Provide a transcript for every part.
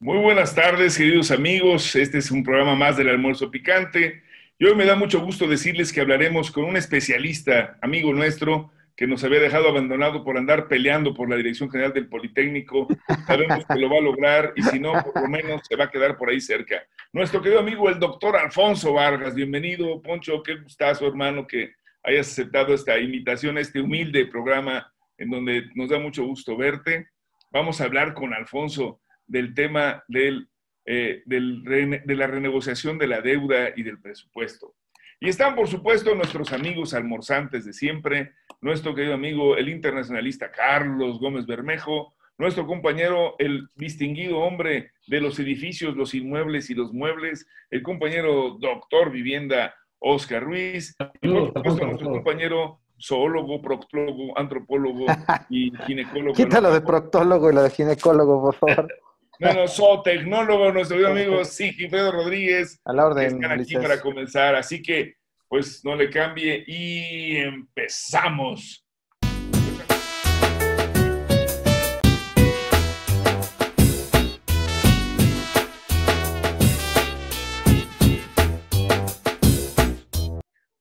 Muy buenas tardes, queridos amigos. Este es un programa más del Almuerzo Picante. Y hoy me da mucho gusto decirles que hablaremos con un especialista, amigo nuestro, que nos había dejado abandonado por andar peleando por la Dirección General del Politécnico. Sabemos que lo va a lograr y si no, por lo menos se va a quedar por ahí cerca. Nuestro querido amigo, el doctor Alfonso Vargas. Bienvenido, Poncho. Qué gustazo, hermano, que hayas aceptado esta invitación a este humilde programa en donde nos da mucho gusto verte. Vamos a hablar con Alfonso del tema de la renegociación de la deuda y del presupuesto. Y están, por supuesto, nuestros amigos almorzantes de siempre, nuestro querido amigo, el internacionalista Carlos Gómez Bermejo, nuestro compañero, el distinguido hombre de los edificios, los inmuebles y los muebles, el compañero doctor vivienda Oscar Ruiz, y por supuesto nuestro compañero zoólogo, proctólogo, antropólogo y ginecólogo. Quítalo de proctólogo y lo de ginecólogo, por favor. No, zootecnólogo, nuestro amigo Sigifredo Rodríguez, a la orden, que están aquí para comenzar. Así que, pues, no le cambie y empezamos.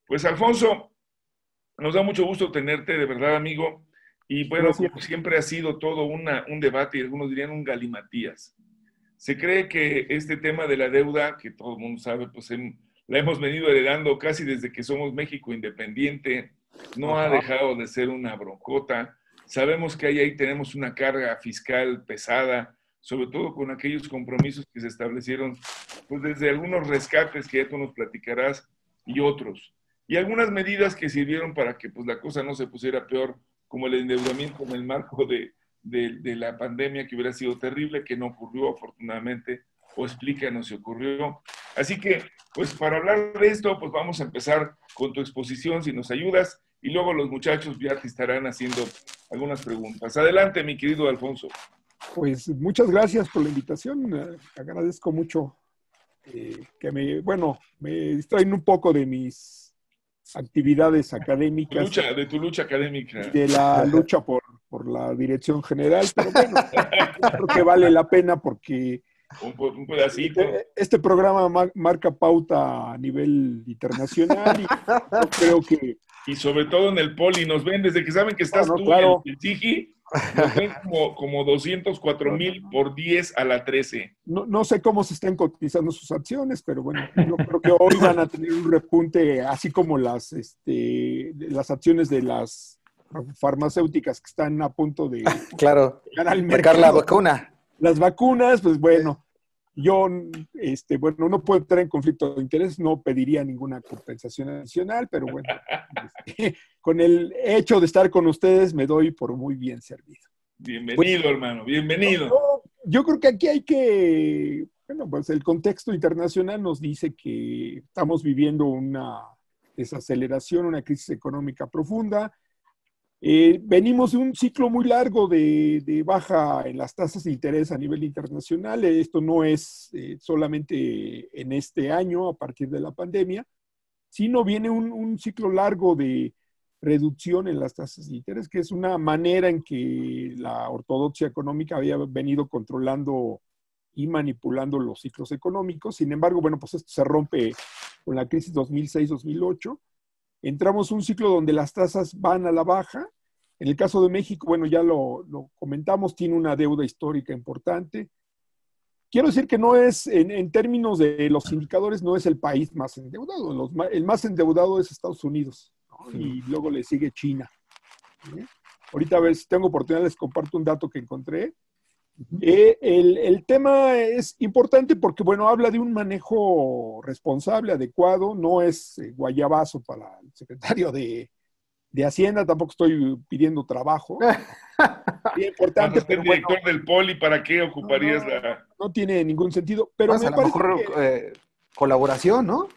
Pues, Alfonso, nos da mucho gusto tenerte, de verdad, amigo. Y bueno, como siempre ha sido todo un debate, y algunos dirían un galimatías. Se cree que este tema de la deuda, que todo el mundo sabe, pues la hemos venido heredando casi desde que somos México independiente, no ha dejado de ser una broncota. Sabemos que ahí tenemos una carga fiscal pesada, sobre todo con aquellos compromisos que se establecieron, pues desde algunos rescates que ya tú nos platicarás y otros. Y algunas medidas que sirvieron para que pues la cosa no se pusiera peor, como el endeudamiento en el marco de la pandemia, que hubiera sido terrible, que no ocurrió afortunadamente, o explícanos si ocurrió. Así que, pues para hablar de esto, pues vamos a empezar con tu exposición, si nos ayudas, y luego los muchachos ya te estarán haciendo algunas preguntas. Adelante, mi querido Alfonso. Pues muchas gracias por la invitación, agradezco mucho que me distraen un poco de mis actividades académicas. De tu lucha académica. De la lucha por la dirección general, pero bueno, creo que vale la pena porque un pedacito. Este programa marca pauta a nivel internacional y yo creo que... Y sobre todo en el Poli, nos ven desde que saben que estás tú claro. el Sigi, nos ven como 204,000 por 10 a la 13. No sé cómo se están cotizando sus acciones, pero bueno, yo creo que hoy van a tener un repunte, así como las acciones de las farmacéuticas que están a punto de llegar al mercado. La vacuna. Las vacunas, pues bueno, yo no puedo entrar en conflicto de interés, no pediría ninguna compensación adicional, pero bueno, con el hecho de estar con ustedes me doy por muy bien servido. Bienvenido, hermano, bienvenido. Yo creo que aquí hay que, pues el contexto internacional nos dice que estamos viviendo una desaceleración, una crisis económica profunda. Venimos de un ciclo muy largo de baja en las tasas de interés a nivel internacional. Esto no es solamente en este año, a partir de la pandemia, sino viene un ciclo largo de reducción en las tasas de interés, que es una manera en que la ortodoxia económica había venido controlando y manipulando los ciclos económicos. Sin embargo, bueno, pues esto se rompe con la crisis 2006-2008. Entramos en un ciclo donde las tasas van a la baja. En el caso de México, bueno, ya lo comentamos, tiene una deuda histórica importante. Quiero decir que no es, en términos de los indicadores, no es el país más endeudado. El más endeudado es Estados Unidos, ¿no? Y luego le sigue China. Ahorita a ver si tengo oportunidad, les comparto un dato que encontré. El tema es importante porque, bueno, habla de un manejo responsable, adecuado, no es guayabazo para el secretario de Hacienda, tampoco estoy pidiendo trabajo. Bien importante, pero director del Poli, ¿para qué ocuparías no tiene ningún sentido, pero me parece que colaboración, ¿no?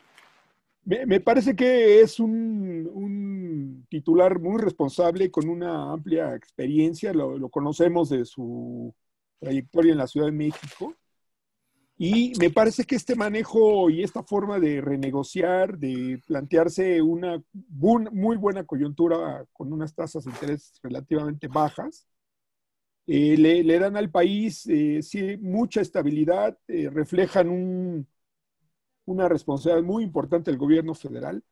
Me parece que es un titular muy responsable, con una amplia experiencia, lo conocemos de su trayectoria en la Ciudad de México, y me parece que este manejo y esta forma de renegociar, de plantearse una muy buena coyuntura con unas tasas de interés relativamente bajas, le dan al país sí, mucha estabilidad, reflejan una responsabilidad muy importante del gobierno federal.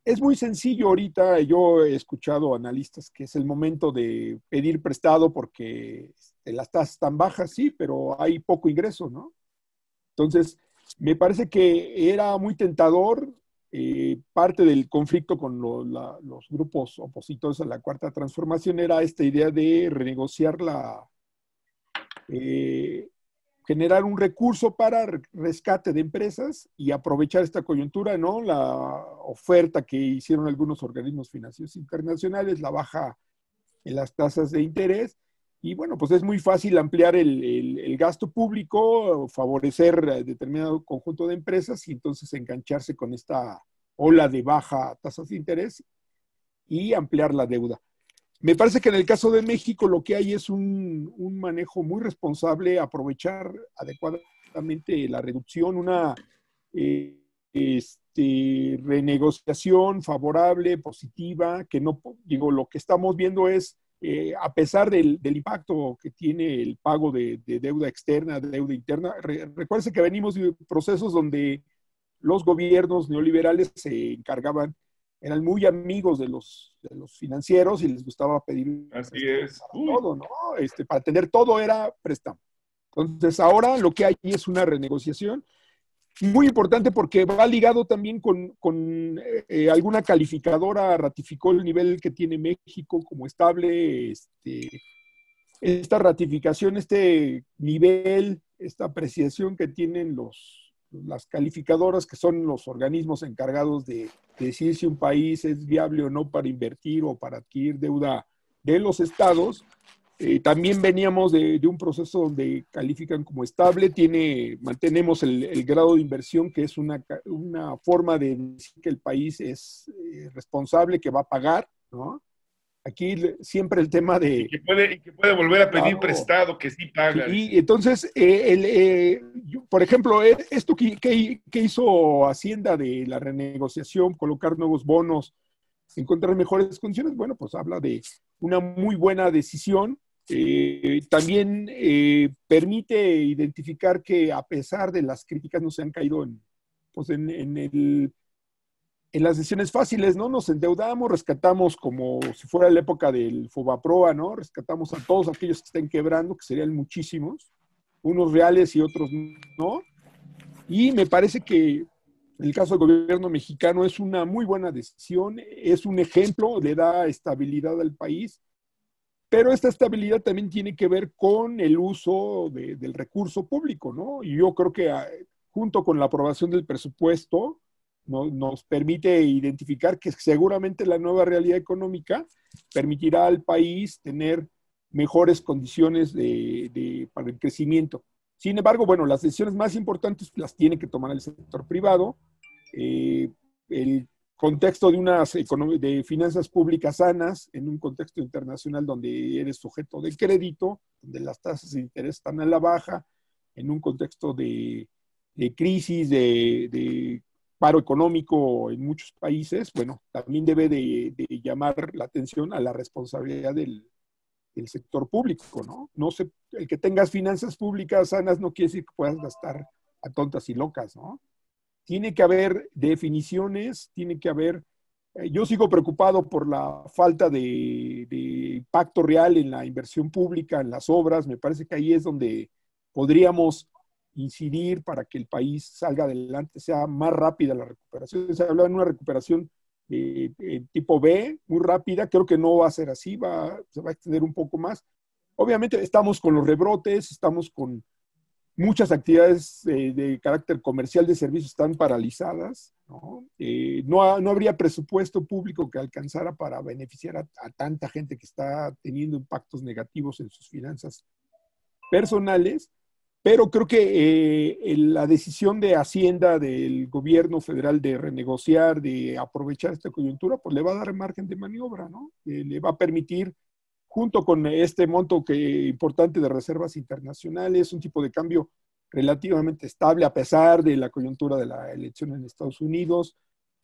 Es muy sencillo ahorita, yo he escuchado analistas que es el momento de pedir prestado porque las tasas están bajas, sí, pero hay poco ingreso, ¿no? Entonces, me parece que era muy tentador. Parte del conflicto con los grupos opositores a la Cuarta Transformación era esta idea de renegociar eh, generar un recurso para rescate de empresas y aprovechar esta coyuntura, ¿no? La oferta que hicieron algunos organismos financieros internacionales, la baja en las tasas de interés. Y bueno, pues es muy fácil ampliar el gasto público, favorecer a determinado conjunto de empresas y entonces engancharse con esta ola de baja tasas de interés y ampliar la deuda. Me parece que en el caso de México lo que hay es un manejo muy responsable, aprovechar adecuadamente la reducción, una renegociación favorable, positiva, que no, digo, lo que estamos viendo es a pesar del impacto que tiene el pago de deuda externa, de deuda interna, recuérdense que venimos de procesos donde los gobiernos neoliberales se encargaban, eran muy amigos de los financieros y les gustaba pedir Así es. para todo, ¿no? Para tener todo era préstamo. Entonces ahora lo que hay es una renegociación muy importante porque va ligado también con alguna calificadora, ratificó el nivel que tiene México como estable, esta ratificación, este nivel, esta apreciación que tienen las calificadoras, que son los organismos encargados de decir si un país es viable o no para invertir o para adquirir deuda de los estados. También veníamos de un proceso donde califican como estable, mantenemos el grado de inversión, que es una forma de decir que el país es responsable, que va a pagar, ¿no? Aquí siempre el tema de... Y que puede volver a pedir prestado, que sí paga. Y entonces, por ejemplo, esto que hizo Hacienda de la renegociación, colocar nuevos bonos, encontrar mejores condiciones, bueno, pues habla de una muy buena decisión. También permite identificar que a pesar de las críticas no se han caído en las decisiones fáciles, ¿no? Nos endeudamos, rescatamos como si fuera la época del Fobaproa, ¿no? Rescatamos a todos aquellos que estén quebrando, que serían muchísimos, unos reales y otros no. Y me parece que en el caso del gobierno mexicano es una muy buena decisión, es un ejemplo, le da estabilidad al país, pero esta estabilidad también tiene que ver con el uso del recurso público, ¿no? Y yo creo que junto con la aprobación del presupuesto, nos permite identificar que seguramente la nueva realidad económica permitirá al país tener mejores condiciones para el crecimiento. Sin embargo, bueno, las decisiones más importantes las tiene que tomar el sector privado. El contexto de finanzas públicas sanas, en un contexto internacional donde eres sujeto de crédito, donde las tasas de interés están a la baja, en un contexto de crisis, de paro económico en muchos países, bueno, también debe de llamar la atención a la responsabilidad del sector público, ¿no? No sé, el que tengas finanzas públicas sanas no quiere decir que puedas gastar a tontas y locas, ¿no? Tiene que haber definiciones, tiene que haber... Yo sigo preocupado por la falta de impacto real en la inversión pública, en las obras. Me parece que ahí es donde podríamos incidir para que el país salga adelante, sea más rápida la recuperación. Se habla de una recuperación tipo B, muy rápida. Creo que no va a ser así, se va a extender un poco más. Obviamente estamos con los rebrotes, estamos con muchas actividades de carácter comercial de servicios están paralizadas, ¿no? No habría presupuesto público que alcanzara para beneficiar a tanta gente que está teniendo impactos negativos en sus finanzas personales, pero creo que la decisión de Hacienda del gobierno federal de renegociar, de aprovechar esta coyuntura, pues le va a dar margen de maniobra, ¿no? Le va a permitir, junto con este monto importante de reservas internacionales, un tipo de cambio relativamente estable a pesar de la coyuntura de la elección en Estados Unidos,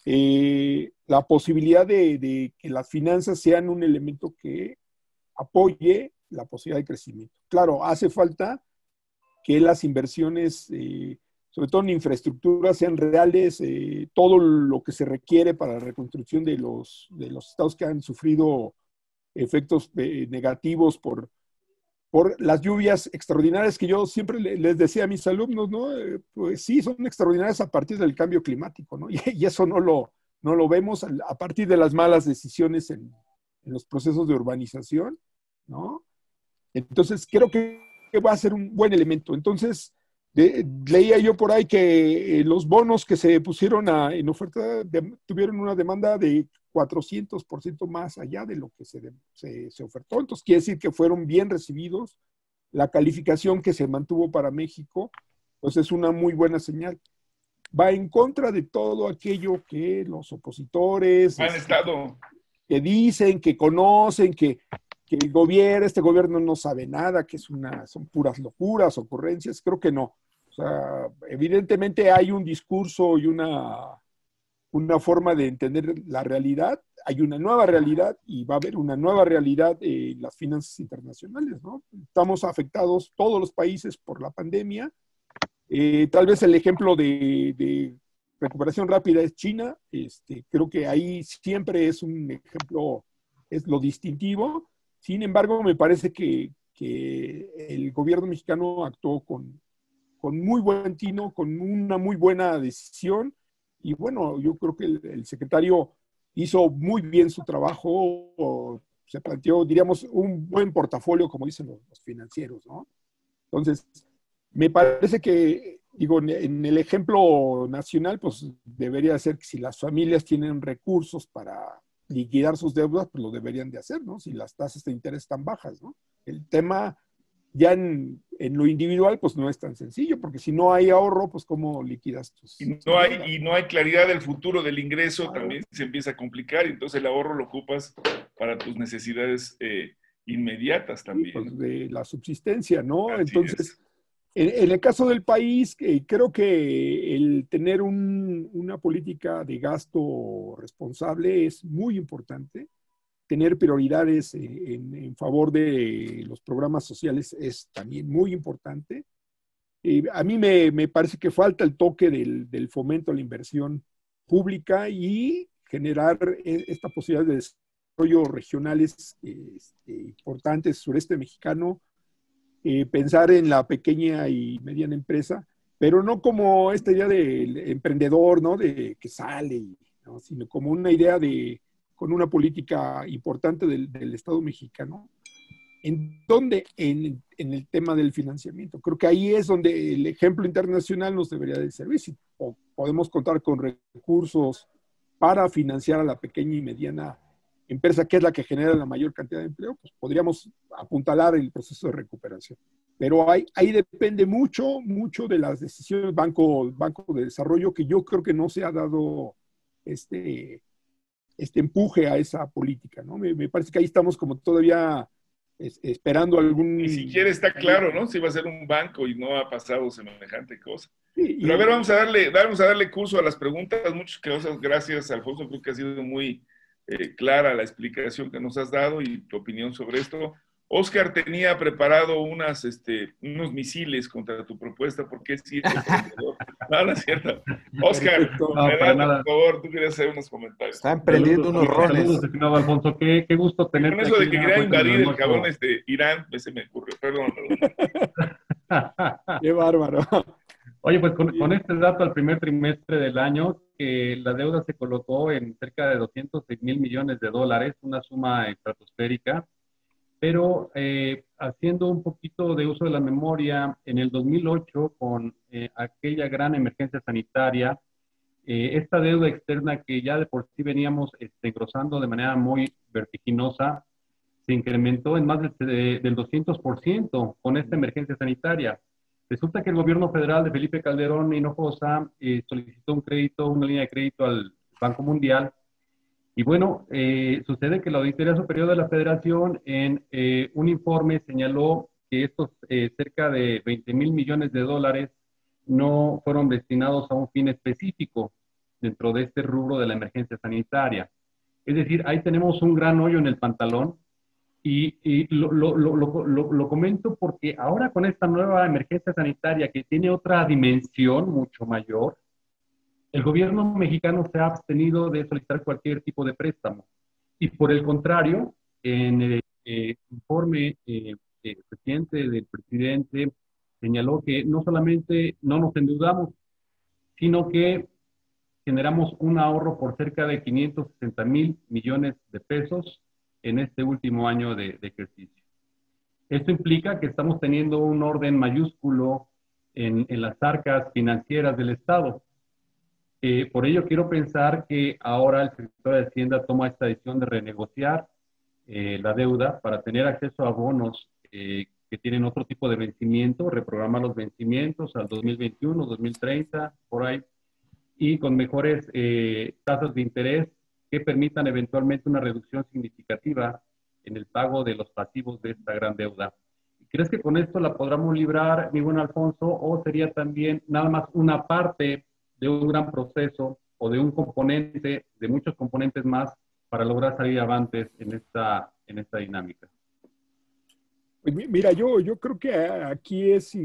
la posibilidad de que las finanzas sean un elemento que apoye la posibilidad de crecimiento. Claro, hace falta que las inversiones, sobre todo en infraestructura, sean reales, todo lo que se requiere para la reconstrucción de los estados que han sufrido efectos negativos por las lluvias extraordinarias que yo siempre les decía a mis alumnos, ¿no? Pues sí, son extraordinarias a partir del cambio climático, ¿no? Y eso no lo vemos a partir de las malas decisiones en los procesos de urbanización, ¿no? Entonces, creo que va a ser un buen elemento. Entonces, leía yo por ahí que los bonos que se pusieron en oferta tuvieron una demanda de 400% más allá de lo que se ofertó. Entonces, quiere decir que fueron bien recibidos. La calificación que se mantuvo para México, pues es una muy buena señal. Va en contra de todo aquello que los opositores han estado, que dicen, que conocen, que este gobierno no sabe nada, que son puras locuras, ocurrencias. Creo que no. O sea, evidentemente hay un discurso y una forma de entender la realidad. Hay una nueva realidad y va a haber una nueva realidad en las finanzas internacionales, ¿no? Estamos afectados todos los países por la pandemia. Tal vez el ejemplo de recuperación rápida es China. Creo que ahí siempre es un ejemplo, es lo distintivo. Sin embargo, me parece que el gobierno mexicano actuó con muy buen tino, con una muy buena decisión. Y bueno, yo creo que el secretario hizo muy bien su trabajo, se planteó, diríamos, un buen portafolio, como dicen los financieros, ¿no? Entonces, me parece que, digo, en el ejemplo nacional, pues debería ser que si las familias tienen recursos para liquidar sus deudas, pues lo deberían de hacer, ¿no? Si las tasas de interés están bajas, ¿no? El tema ya en lo individual, pues no es tan sencillo, porque si no hay ahorro, pues ¿cómo liquidas tus deudas? Y no hay claridad del futuro del ingreso, claro. También se empieza a complicar, y entonces el ahorro lo ocupas para tus necesidades inmediatas también. Sí, pues de la subsistencia, ¿no? Así entonces, en el caso del país, creo que el tener una política de gasto responsable es muy importante. Tener prioridades en favor de los programas sociales es también muy importante. A mí me parece que falta el toque del fomento a la inversión pública y generar esta posibilidad de desarrollo regionales importantes, sureste mexicano, pensar en la pequeña y mediana empresa, pero no como esta idea del emprendedor, ¿no? De que sale, ¿no? Sino como una idea con una política importante del Estado mexicano. ¿En dónde? En el tema del financiamiento. Creo que ahí es donde el ejemplo internacional nos debería de servir. Si podemos contar con recursos para financiar a la pequeña y mediana empresa, que es la que genera la mayor cantidad de empleo, pues podríamos apuntalar el proceso de recuperación. Pero ahí depende mucho de las decisiones Banco de Desarrollo, que yo creo que no se ha dado este empuje a esa política, ¿no? Me parece que ahí estamos como todavía esperando algún... Ni siquiera está claro, ¿no? Si va a ser un banco y no ha pasado semejante cosa. Sí, pero a ver, vamos a darle curso a las preguntas. Muchas cosas, gracias, Alfonso. Creo que ha sido muy clara la explicación que nos has dado y tu opinión sobre esto. Oscar tenía preparado unos misiles contra tu propuesta, porque es cierto. No, no es cierto. Oscar, por favor, tú querías hacer unos comentarios. Están prendiendo unos rones. Saludos, estimado Alfonso, qué gusto tenerte. Con eso de que quería invadir el cabrón Irán, se me ocurrió. Perdón. Qué bárbaro. Oye, pues con este dato al primer trimestre del año, que la deuda se colocó en cerca de 206,000 millones de dólares, una suma estratosférica. Pero haciendo un poquito de uso de la memoria, en el 2008, con aquella gran emergencia sanitaria, esta deuda externa que ya de por sí veníamos engrosando de manera muy vertiginosa, se incrementó en más del 200% con esta emergencia sanitaria. Resulta que el gobierno federal de Felipe Calderón Hinojosa solicitó una línea de crédito al Banco Mundial. Y bueno, sucede que la Auditoría Superior de la Federación en un informe señaló que estos cerca de 20,000 millones de dólares no fueron destinados a un fin específico dentro de este rubro de la emergencia sanitaria. Es decir, ahí tenemos un gran hoyo en el pantalón Lo comento porque ahora con esta nueva emergencia sanitaria que tiene otra dimensión mucho mayor, el gobierno mexicano se ha abstenido de solicitar cualquier tipo de préstamo. Y por el contrario, en el informe reciente del presidente señaló que no solamente no nos endeudamos, sino que generamos un ahorro por cerca de 560,000 millones de pesos en este último año de ejercicio. Esto implica que estamos teniendo un orden mayúsculo en las arcas financieras del Estado. Por ello quiero pensar que ahora el secretario de Hacienda toma esta decisión de renegociar la deuda para tener acceso a bonos que tienen otro tipo de vencimiento, reprogramar los vencimientos al 2021, 2030, por ahí, y con mejores tasas de interés que permitan eventualmente una reducción significativa en el pago de los pasivos de esta gran deuda. ¿Crees que con esto la podamos librar, mi buen Alfonso, o sería también nada más una parte de un gran proceso o de un componente, de muchos componentes más para lograr salir avantes en esta dinámica? Pues mira, yo creo que aquí es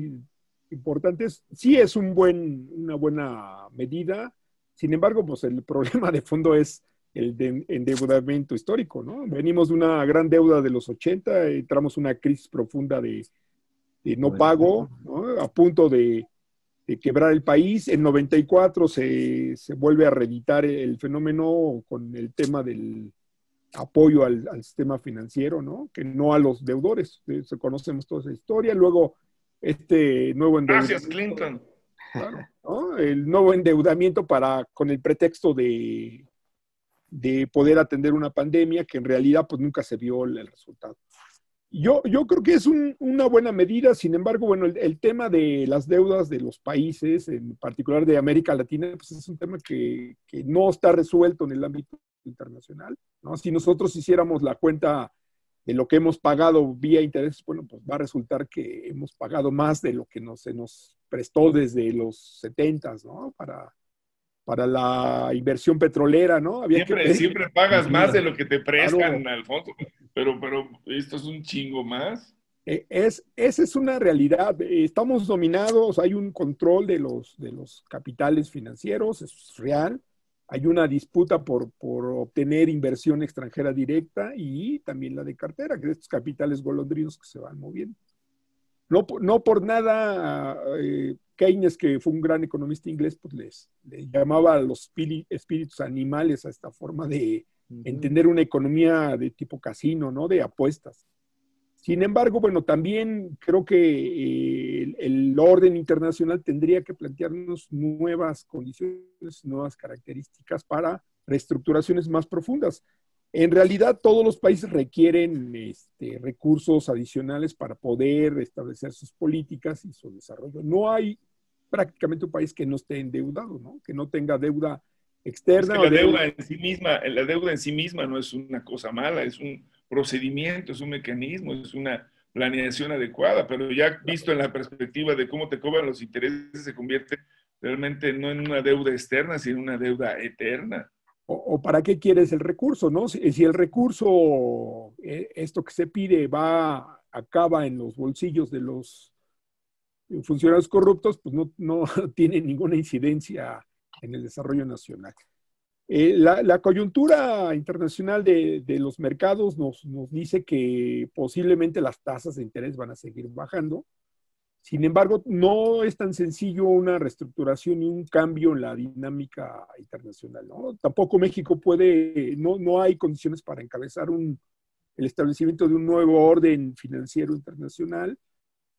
importante, sí es una buena medida. Sin embargo, pues el problema de fondo es el de endeudamiento histórico, ¿no? Venimos de una gran deuda de los 80, entramos en una crisis profunda de no pago, ¿no? A punto de quebrar el país. En 94 se vuelve a reeditar el fenómeno con el tema del apoyo al sistema financiero, ¿no? Que no a los deudores. Conocemos toda esa historia. Luego, este nuevo endeudamiento. Gracias, Clinton. Claro, ¿no? El nuevo endeudamiento con el pretexto de poder atender una pandemia que en realidad pues nunca se vio el resultado. Yo creo que es una buena medida. Sin embargo, bueno, el tema de las deudas de los países, en particular de América Latina, pues es un tema que no está resuelto en el ámbito internacional, ¿no? Si nosotros hiciéramos la cuenta de lo que hemos pagado vía intereses, bueno, pues va a resultar que hemos pagado más de lo que se nos prestó desde los 70s, ¿no? Para la inversión petrolera, ¿no? Siempre pagas más de lo que te prestan, claro, Alfonso, pero esto es un chingo más. Esa es una realidad. Estamos dominados, hay un control de los capitales financieros, es real. Hay una disputa por obtener inversión extranjera directa y también la de cartera, que estos capitales golondrinos que se van moviendo. No por nada, Keynes, que fue un gran economista inglés, pues le llamaba a los espíritus animales a esta forma de entender una economía de tipo casino, ¿no? De apuestas. Sin embargo, bueno, también creo que el orden internacional tendría que plantearnos nuevas condiciones, nuevas características para reestructuraciones más profundas. En realidad, todos los países requieren recursos adicionales para poder establecer sus políticas y su desarrollo. No hay prácticamente un país que no esté endeudado, ¿no? Que no tenga deuda externa. Es que la deuda en sí misma no es una cosa mala, es un procedimiento, es un mecanismo, es una planeación adecuada, pero ya visto en la perspectiva de cómo te cobran los intereses, se convierte realmente no en una deuda externa, sino en una deuda eterna. O para qué quieres el recurso, ¿no? Si el recurso, esto que se pide, acaba en los bolsillos de los funcionarios corruptos, pues no tiene ninguna incidencia en el desarrollo nacional. La coyuntura internacional de los mercados nos dice que posiblemente las tasas de interés van a seguir bajando. Sin embargo, no es tan sencillo una reestructuración y un cambio en la dinámica internacional, ¿no? Tampoco México no hay condiciones para encabezar el establecimiento de un nuevo orden financiero internacional.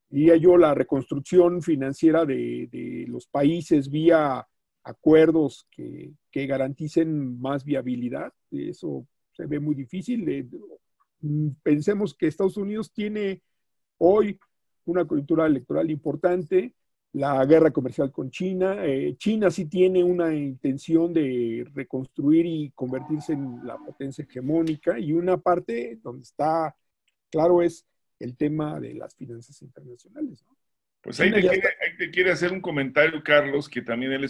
Diría yo, la reconstrucción financiera de los países vía acuerdos que garanticen más viabilidad. Eso se ve muy difícil. Pensemos que Estados Unidos tiene hoy una coyuntura electoral importante, la guerra comercial con China. China sí tiene una intención de reconstruir y convertirse en la potencia hegemónica, y una parte donde está claro es el tema de las finanzas internacionales, ¿no? Pues ahí te quiere hacer un comentario, Carlos, que también él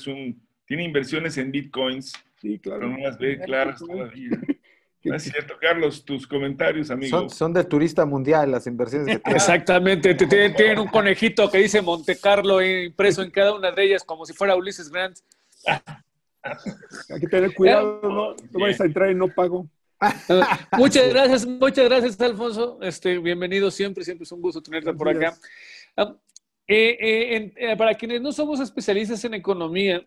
tiene inversiones en bitcoins, sí, claro, pero no las ve claras todavía. No es cierto, Carlos, tus comentarios, amigo. Son del turista mundial las inversiones que tienen. Exactamente, tienen un conejito que dice Monte Carlo impreso en cada una de ellas como si fuera Ulises Grant. Hay que tener cuidado, no vayas a entrar en no pago. Muchas gracias, Alfonso. Bienvenido siempre es un gusto tenerte por acá. Para quienes no somos especialistas en economía,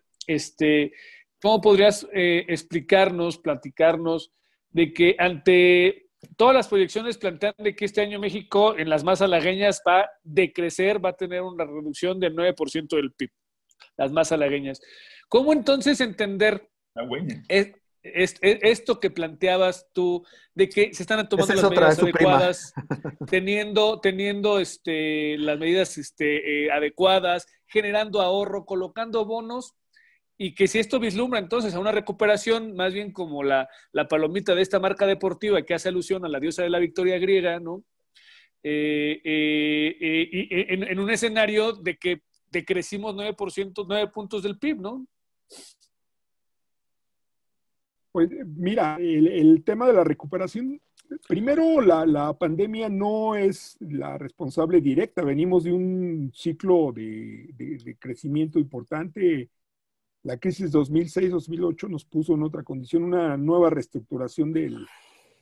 ¿cómo podrías explicarnos, platicarnos de que ante todas las proyecciones plantean de que este año México en las más halagüeñas va a decrecer, va a tener una reducción del 9% del PIB, las más halagüeñas? ¿Cómo entonces entender esto que planteabas tú, de que se están tomando las medidas adecuadas, teniendo las medidas adecuadas, generando ahorro, colocando bonos, y que si esto vislumbra entonces a una recuperación, más bien como la palomita de esta marca deportiva que hace alusión a la diosa de la victoria griega, ¿no? En un escenario de que decrecimos 9 puntos del PIB, ¿no? Pues mira, el tema de la recuperación, primero la pandemia no es la responsable directa, venimos de un ciclo de crecimiento importante. La crisis 2006-2008 nos puso en otra condición, una nueva reestructuración del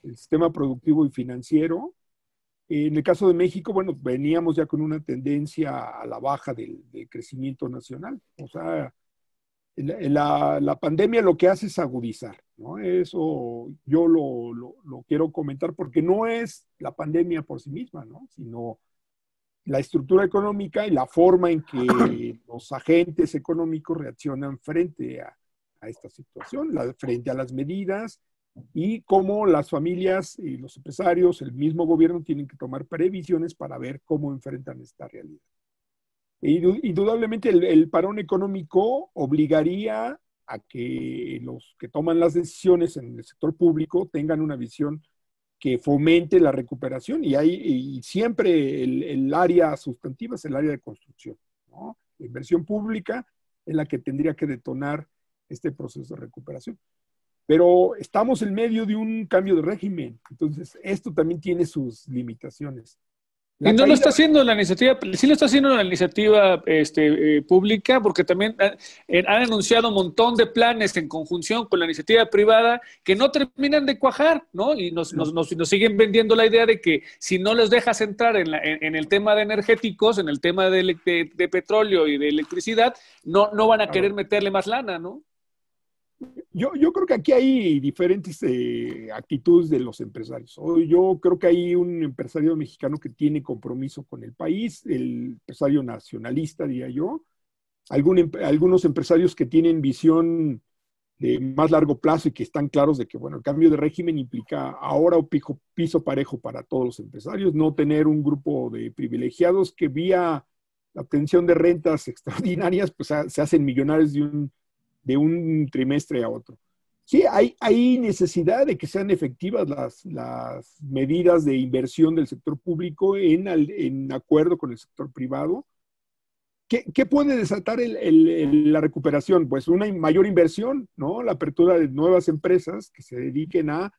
sistema productivo y financiero. En el caso de México, bueno, veníamos ya con una tendencia a la baja del crecimiento nacional. O sea, la pandemia lo que hace es agudizar, ¿no? Eso yo lo quiero comentar porque no es la pandemia por sí misma, ¿no? Sino la estructura económica y la forma en que los agentes económicos reaccionan frente a esta situación, frente a las medidas, y cómo las familias y los empresarios, el mismo gobierno, tienen que tomar previsiones para ver cómo enfrentan esta realidad. Indudablemente el parón económico obligaría a que los que toman las decisiones en el sector público tengan una visión que fomente la recuperación, y siempre el área sustantiva es el área de construcción, ¿no? La inversión pública es la que tendría que detonar este proceso de recuperación. Pero estamos en medio de un cambio de régimen, entonces esto también tiene sus limitaciones. Y no lo está haciendo la iniciativa, sí lo está haciendo la iniciativa pública, porque también han anunciado un montón de planes en conjunción con la iniciativa privada que no terminan de cuajar, ¿no? Y nos siguen vendiendo la idea de que si no les dejas entrar en el tema de energéticos, en el tema de petróleo y de electricidad, no van a querer meterle más lana, ¿no? Yo creo que aquí hay diferentes actitudes de los empresarios. Yo creo que hay un empresario mexicano que tiene compromiso con el país, el empresario nacionalista, diría yo. Algunos empresarios que tienen visión de más largo plazo y que están claros de que, bueno, el cambio de régimen implica ahora un piso parejo para todos los empresarios, no tener un grupo de privilegiados que vía la obtención de rentas extraordinarias, pues se hacen millonarios de un trimestre a otro. Sí, hay necesidad de que sean efectivas las medidas de inversión del sector público en acuerdo con el sector privado. ¿Qué puede desatar la recuperación? Pues una mayor inversión, ¿no? La apertura de nuevas empresas que se dediquen a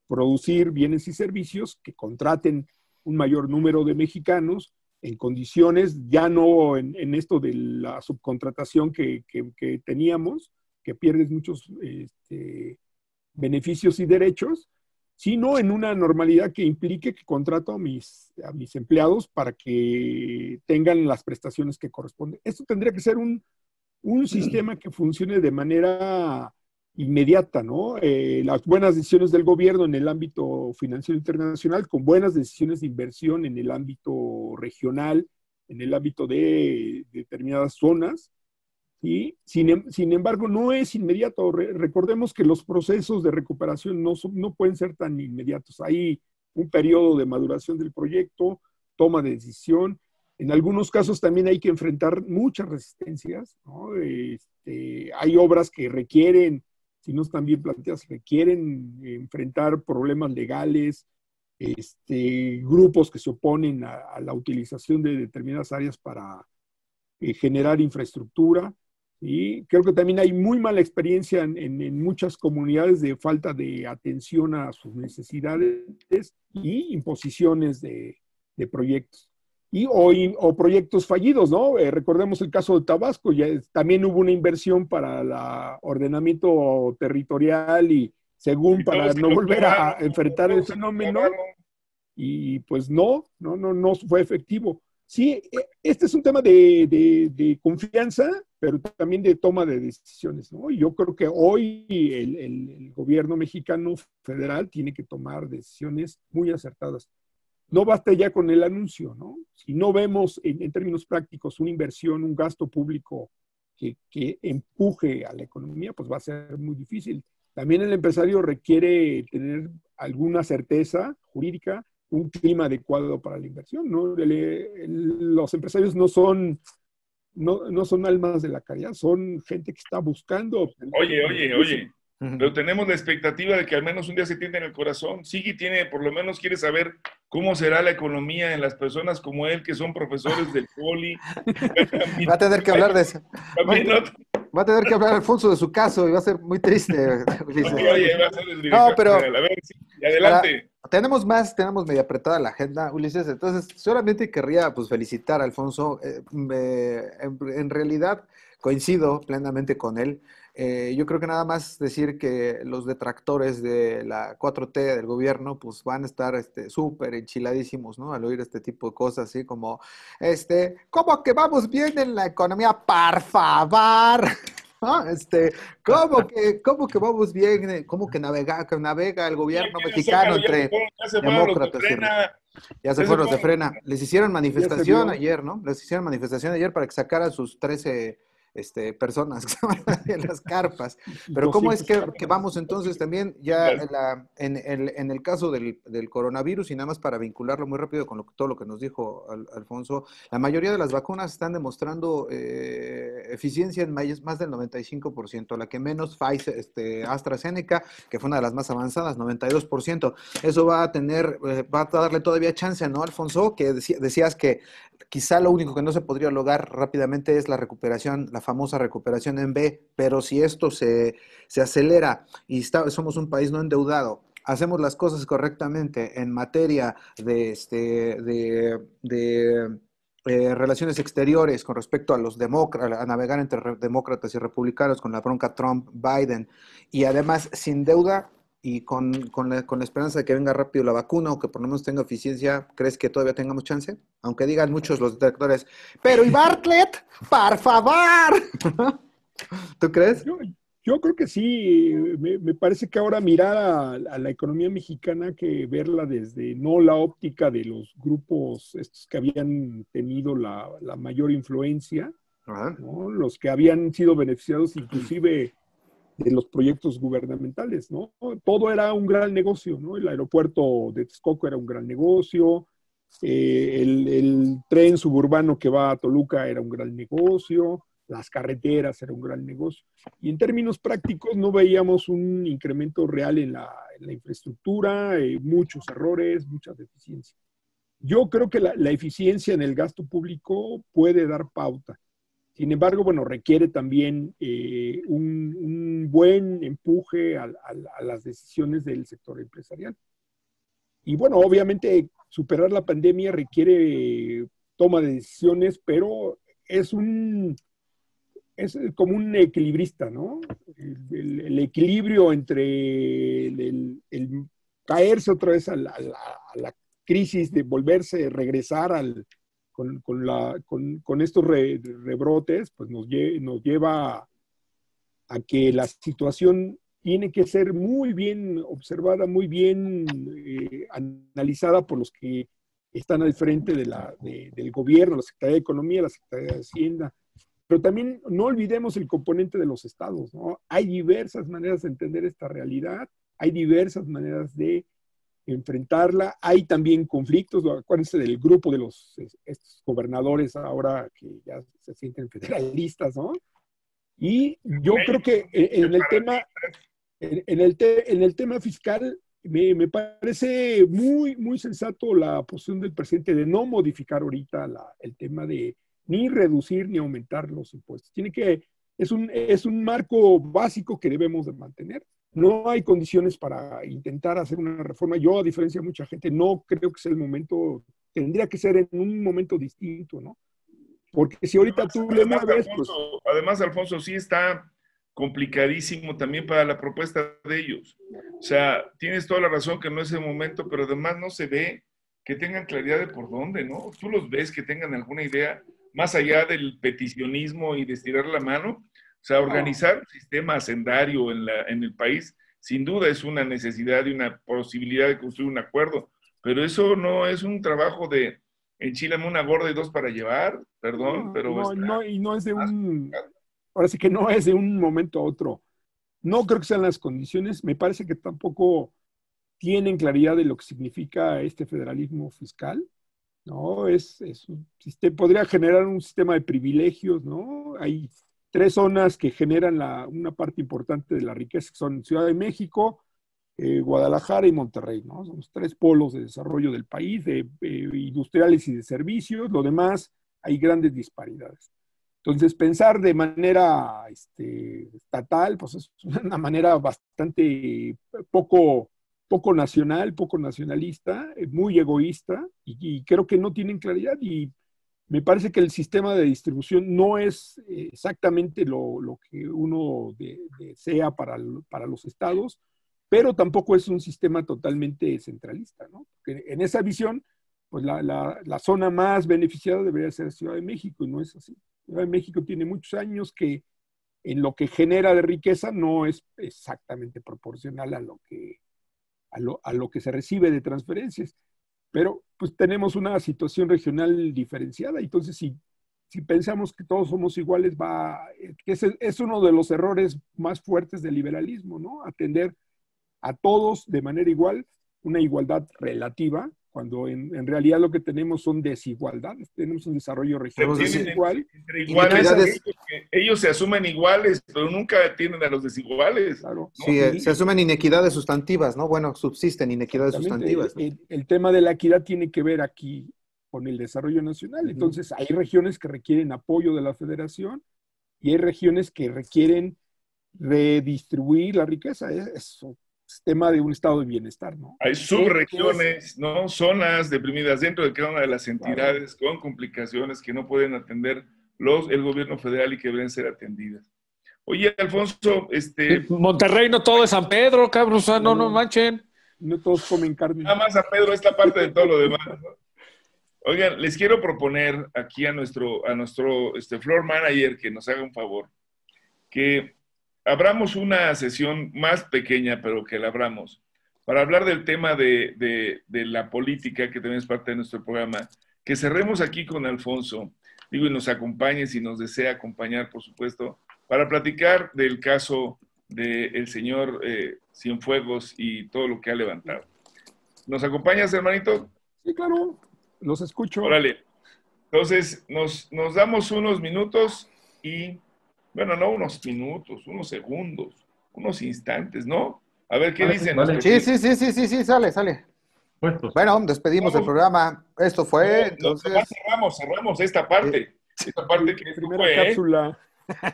producir bienes y servicios, que contraten un mayor número de mexicanos en condiciones, ya no en esto de la subcontratación que teníamos, que pierdes muchos beneficios y derechos, sino en una normalidad que implique que contrato a mis empleados para que tengan las prestaciones que corresponden. Esto tendría que ser un sistema que funcione de manera inmediata, ¿no? Las buenas decisiones del gobierno en el ámbito financiero internacional, con buenas decisiones de inversión en el ámbito regional, en el ámbito de determinadas zonas, y sin embargo no es inmediato. Recordemos que los procesos de recuperación no pueden ser tan inmediatos. Hay un periodo de maduración del proyecto, toma de decisión. En algunos casos también hay que enfrentar muchas resistencias, ¿no? Hay obras que requieren, si no están bien planteadas, requieren enfrentar problemas legales, grupos que se oponen a la utilización de determinadas áreas para generar infraestructura. Y creo que también hay muy mala experiencia en muchas comunidades de falta de atención a sus necesidades y imposiciones de proyectos. O proyectos fallidos, ¿no? Recordemos el caso de Tabasco, también hubo una inversión para el ordenamiento territorial y según para no volver a enfrentar el fenómeno, y pues no fue efectivo. Sí, este es un tema de confianza, pero también de toma de decisiones, ¿no? Y yo creo que hoy el gobierno mexicano federal tiene que tomar decisiones muy acertadas. No basta ya con el anuncio, ¿no? Si no vemos en términos prácticos una inversión, un gasto público que empuje a la economía, pues va a ser muy difícil. También el empresario requiere tener alguna certeza jurídica, un clima adecuado para la inversión, ¿no? Los empresarios no son almas de la caridad, son gente que está buscando. Oye. Pero tenemos la expectativa de que al menos un día se tienda en el corazón. Sigui por lo menos quiere saber cómo será la economía en las personas como él, que son profesores del poli. Va a tener que hablar de eso. Va a tener que hablar Alfonso de su caso y va a ser muy triste. Oye, va a ser desligado. No, pero... A ver, sí, adelante. Tenemos medio apretada la agenda, Ulises, entonces solamente querría pues felicitar a Alfonso. En realidad coincido plenamente con él. Yo creo que nada más decir que los detractores de la 4T del gobierno pues van a estar súper enchiladísimos, ¿no? Al oír este tipo de cosas, así como, ¿cómo que vamos bien en la economía? ¡Por favor! ¿No? ¿Cómo que vamos bien? ¿Cómo que navega el gobierno mexicano entre demócratas? Ya se fueron los de Frena. Les hicieron manifestación ayer, ¿no? Les hicieron manifestación ayer para que sacaran sus 13 personas que estaban en las carpas. Pero ¿cómo es que vamos entonces también ya en el caso del coronavirus, y nada más para vincularlo muy rápido con todo lo que nos dijo Alfonso, la mayoría de las vacunas están demostrando eficiencia en más del 95%, la que menos Pfizer, AstraZeneca, que fue una de las más avanzadas, 92%. Eso va a darle todavía chance, ¿no, Alfonso? Que decías que quizá lo único que no se podría lograr rápidamente es la recuperación, la famosa recuperación en V, pero si esto se acelera y somos un país no endeudado, hacemos las cosas correctamente en materia de relaciones exteriores con respecto a los a navegar entre demócratas y republicanos con la bronca Trump-Biden, y además sin deuda y con la esperanza de que venga rápido la vacuna o que por lo menos tenga eficiencia, ¿crees que todavía tengamos chance? Aunque digan muchos los detractores, pero ¿y Bartlett? ¡Por favor! ¿Tú crees? Yo creo que sí. Me parece que ahora mirar a la economía mexicana, que verla desde no la óptica de los grupos estos que habían tenido la mayor influencia, ¿no? Los que habían sido beneficiados inclusive de los proyectos gubernamentales, ¿no? Todo era un gran negocio, ¿no? El aeropuerto de Texcoco era un gran negocio, el tren suburbano que va a Toluca era un gran negocio, las carreteras era un gran negocio. Y en términos prácticos no veíamos un incremento real en la infraestructura, muchos errores, muchas deficiencias. Yo creo que la eficiencia en el gasto público puede dar pauta. Sin embargo, bueno, requiere también un buen empuje a las decisiones del sector empresarial. Y bueno, obviamente superar la pandemia requiere toma de decisiones, pero es como un equilibrista, ¿no? El equilibrio entre el caerse otra vez a la crisis, de regresar con estos rebrotes, pues nos lleva a que la situación tiene que ser muy bien observada, muy bien analizada por los que están al frente del gobierno, la Secretaría de Economía, la Secretaría de Hacienda. Pero también no olvidemos el componente de los estados, ¿no? Hay diversas maneras de entender esta realidad, hay diversas maneras de enfrentarla. Hay también conflictos, acuérdense del grupo de estos gobernadores ahora que ya se sienten federalistas, ¿no? Y yo creo que en el tema fiscal me parece muy, muy sensato la posición del presidente de no modificar ahorita el tema de ni reducir ni aumentar los impuestos. Tiene que es un marco básico que debemos de mantener. No hay condiciones para intentar hacer una reforma. Yo, a diferencia de mucha gente, no creo que sea el momento, tendría que ser en un momento distinto, ¿no? Porque si ahorita tú le mueves, pues... Además, Alfonso, sí está complicadísimo también para la propuesta de ellos. O sea, tienes toda la razón que no es el momento, pero además no se ve que tengan claridad de por dónde, ¿no? Tú los ves que tengan alguna idea, más allá del peticionismo y de estirar la mano. O sea, organizar un sistema hacendario en el país, sin duda es una necesidad y una posibilidad de construir un acuerdo, pero eso no es un trabajo de enchilame una gorda y dos para llevar, perdón, pero... y no es de un... Ahora sí que no es de un momento a otro. No creo que sean las condiciones. Me parece que tampoco tienen claridad de lo que significa este federalismo fiscal, ¿no? Podría generar un sistema de privilegios, ¿no? Hay 3 zonas que generan una parte importante de la riqueza, que son Ciudad de México, Guadalajara y Monterrey, ¿no? Son los 3 polos de desarrollo del país, industriales y de servicios. Lo demás, hay grandes disparidades. Entonces, pensar de manera estatal, pues es una manera bastante poco nacional, poco nacionalista, muy egoísta, y creo que no tienen claridad. Y me parece que el sistema de distribución no es exactamente lo que uno desea para los estados, pero tampoco es un sistema totalmente centralista, ¿no? Porque en esa visión, pues la zona más beneficiada debería ser Ciudad de México, y no es así. Ciudad de México tiene muchos años que en lo que genera de riqueza no es exactamente proporcional a lo que se recibe de transferencias. Pero pues tenemos una situación regional diferenciada. Entonces, si pensamos que todos somos iguales, que es uno de los errores más fuertes del liberalismo, ¿no? Atender a todos de manera igual, una igualdad relativa, cuando en realidad lo que tenemos son desigualdades. Tenemos un desarrollo regional desigual. Entre iguales, ellos se asumen iguales, pero nunca atienden a los desiguales. Claro. ¿No? Sí, se asumen inequidades sustantivas, ¿no? Bueno, subsisten inequidades sustantivas, ¿no? El tema de la equidad tiene que ver aquí con el desarrollo nacional. Entonces, hay regiones que requieren apoyo de la federación y hay regiones que requieren redistribuir la riqueza. Eso tema de un estado de bienestar, ¿no? Hay subregiones, ¿no? Zonas deprimidas dentro de cada una de las entidades, claro, con complicaciones que no pueden atender el gobierno federal y que deben ser atendidas. Oye, Alfonso, Monterrey no todo es San Pedro, cabrón, o sea, no manchen. No todos comen carne. Nada más San Pedro, esta parte de todo lo demás, ¿no? Oigan, les quiero proponer aquí a nuestro floor manager que nos haga un favor, que abramos una sesión más pequeña, pero que la abramos, para hablar del tema de la política, que también es parte de nuestro programa, que cerremos aquí con Alfonso, y nos acompañe si nos desea acompañar, por supuesto, para platicar del caso del señor Cienfuegos y todo lo que ha levantado. ¿Nos acompañas, hermanito? Sí, claro, los escucho. Órale. Entonces, nos damos unos minutos y... Bueno, no unos minutos, unos segundos, unos instantes, ¿no? A ver, ¿qué dicen? Vale. Sí, sale. Puestos. Bueno, despedimos el programa. Esto fue, entonces... Cerramos esta parte. Esta parte que primera cápsula.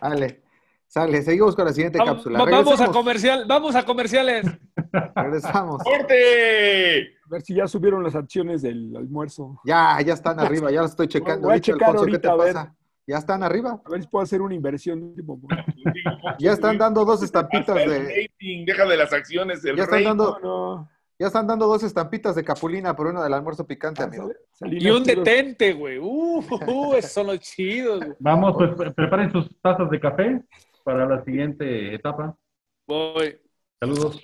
Vale, sale. Seguimos con la siguiente cápsula. Vamos a comerciales. Regresamos. ¡Corte! A ver si ya subieron las acciones del almuerzo. Ya están arriba, ya las estoy checando. Voy a checar Alfonso, ahorita, ¿qué te pasa? Ya están arriba. A ver si puedo hacer una inversión. Ya están dando 2 estampitas de... Deja de las acciones del rey. Ya están dando 2 estampitas de Capulina por uno del almuerzo picante, amigo. Y un detente, güey. Esos son los chidos, güey. Vamos, pues preparen sus tazas de café para la siguiente etapa. Voy. Saludos.